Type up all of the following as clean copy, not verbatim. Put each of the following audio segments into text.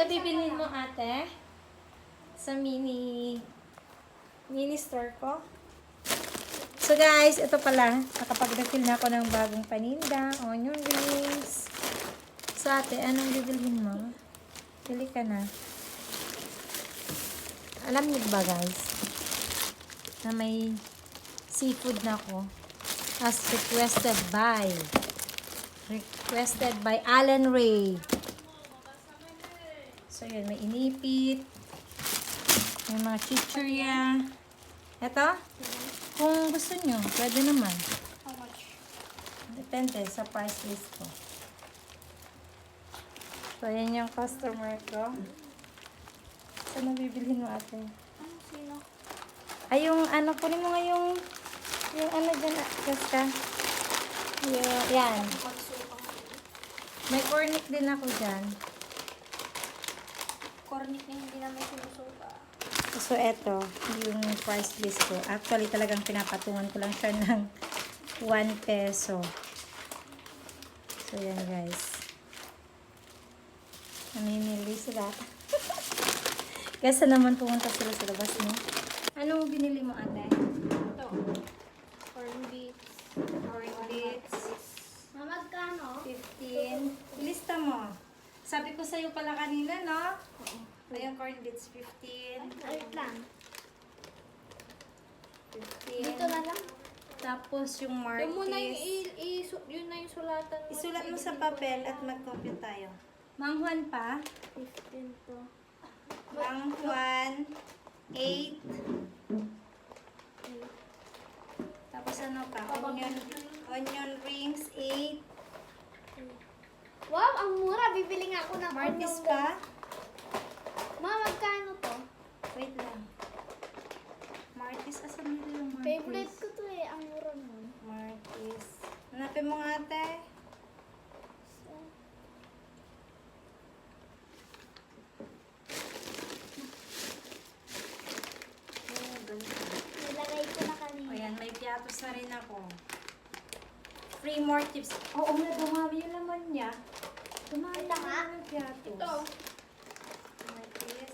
Ano bibilhin mo, ate? Sa mini store ko? So guys, ito pala. Nakapag-refill na ako ng bagong paninda. Onion rings. So ate, anong bibilhin mo? Pili ka na. Alam niyo ba guys, na may seafood na ako. As requested by Alan Ray. So yun, may inipit. May mga chichurya. Ito? Kung gusto nyo, pwede naman. How much? Depende sa price list ko. So, yan yung customer ko. Saan nabibilhin mo, ate? Ano, sino? Ay, yung ano, kunin mo nga yung ano dyan, Kaska. Yan. Magsupang. May cornic din ako dyan. Cornic na hindi na may sinusuka. So, eto, yung price list ko. Actually, talagang pinapatungan ko lang siya ng 1 peso. So, yan guys. Namimili sila. Kasi naman pumunta sila sa labas, no? Ano binili mo, ate? Ito. Corn beets. Corn beets. Magkano? 15. Ilista mo. Sabi ko sa'yo pala kanina, no? Ayun, corn beets, 15. Ayun lang. 15. Dito na lang. Tapos yung Yung muna yung, Martis. yun na yung sulatan mo. Isulat mo sa papel at mag-compute tayo. Manghuan pa. 15 to. Manghuan, 8. Tapos ano pa? Onion rings, 8. Wow, ang mura. Bibili nga ako ng Martis onion pa. rings. Ma, magkano to? Wait lang. Martis, asan nito yung Martis? Favorite ko to eh. Ang mura nun. Martis. Hanapin mo nga, ate. Nilagay ko na kanina. O yan, may piatos na rin ako. Free more tips. Oo nga, dumami yung laman niya. Dumami Ito nga. yung piatos. Ito. Martis.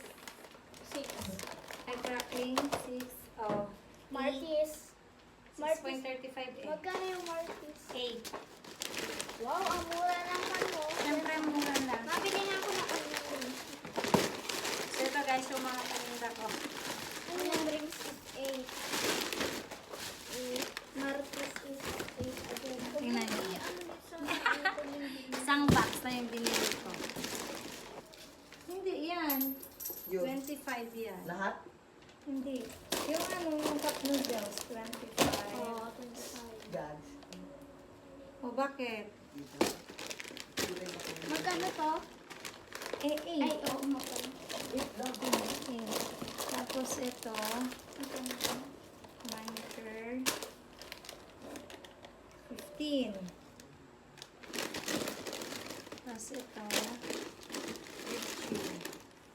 6. Ay, crackling. 6. Oh. Martis. 6.35 eh. Magkano yung Martis? 8. Wow, ang mura naman mo. Siyempre, mura lang. Mabili nga ako ng onion rings. So, ito guys, yung mga paninda ko. Onion rings is 8. Martis is 8 again. Tingnan niyo. Ano Isang box na yung binili ko. Hindi, yan. Yun. 25 yan. Lahat? Hindi. Yung ano, yung cup noodles, 25. Oo, 25. Gags. O, bakit? Dito. Dito yung kapatid. Magkano to? Eh, 8. Ay, oo, magkano. Tapos ito, Magkano to? monitor, 15. Tapos ito,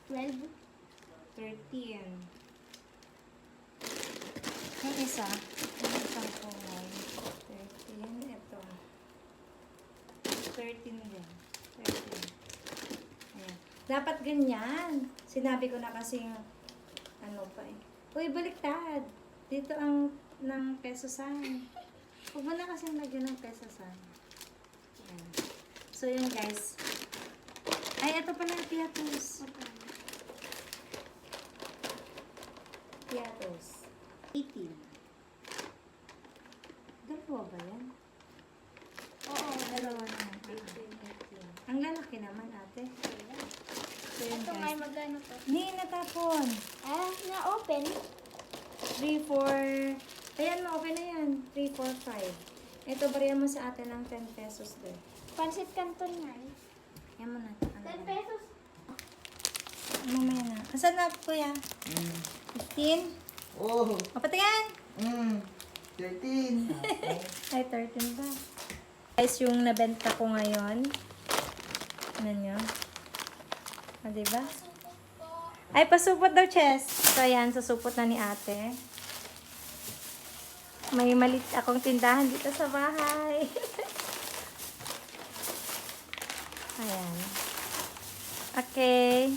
12? 13. Yung isa, yung isang kulay, 13. Ito, 13 din. 13. Ayan. Dapat ganyan. Sinabi ko na kasing, ano pa eh. Uy, baliktad. Dito ang ng peso sign. Huwag mo na kasing lagyan ng peso sign. Ayan. So, yun guys. Ay, ito pala yung piatos. Piatos. 18. Dalawa ba yan? Oo, Dalawa naman. 18. Ang lalaki naman, ate. So, yun ito nga, guys. magkano to? Hindi, natapon. Ah, na-open? 3, 4. Ayan mo, okay na yan. 3, 4, 5. Ito, bariyan mo sa atin ng 10 pesos din. Pansit Canton nga eh. Yan mo na. 10 pesos? Mamaya na. Asan na, kuya? 15? Oh! O, patingin! 13. Ay, 13 ba? Guys, yung nabenta ko ngayon. Ano nyo? O, diba? Ay, pasupot daw, Chess. So, ayan, susupot na ni ate. May malit akong tindahan dito sa bahay. Ayan. Okay.